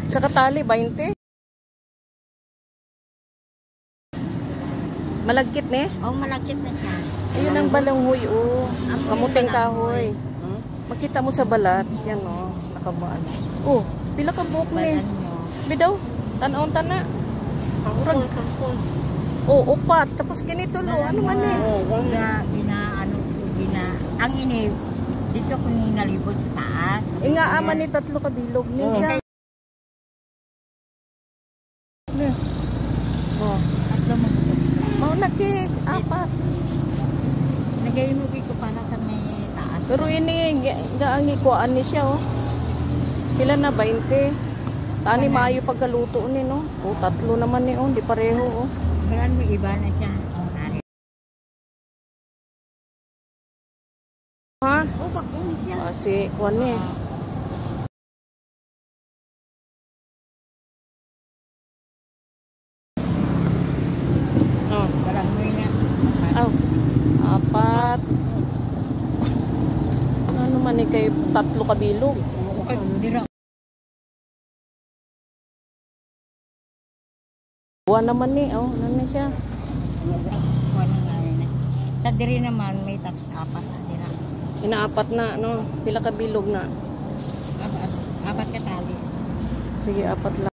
Sa katali, 20. Malagkit ne? Oh, malagkit na siya. Ayun ang balanghoy, oh. Kamuting kahoy. Makita mo sa balat. Yan, oh. Nakabaan. Oh, pila ka buhok ne. Bidaw, tanaon tana. Kangkol. Oh, upat. Tapos ganito, lo. Ano man eh? Ang ini, dito ko nalibot sa taas. Ingaaman ni tatlo ka bilog ni siya. Oh, tatlo mo. Mao nakik, apat. Nagaymugi ko para sa may taas. Pero ini gaangi kuan ni siya, oh. Pila na 20. Tani maayo pagkaluto ni, no. Oh, tatlo naman ni, oh, di pareho, oh. Bayan mo iba na siya. Ha? Oh, bakong siya. Kasi kuan ni. Oh, Walang mo na. aw. Apat. Ano man ni kay tatlo ka bilog. Okay, dira. Buwan naman ni, oh, ano ni siya? Sa diri naman may apat na dira. Inaapat na, no? Pila ka bilog na? Apat ka tali. Sige, apat lang.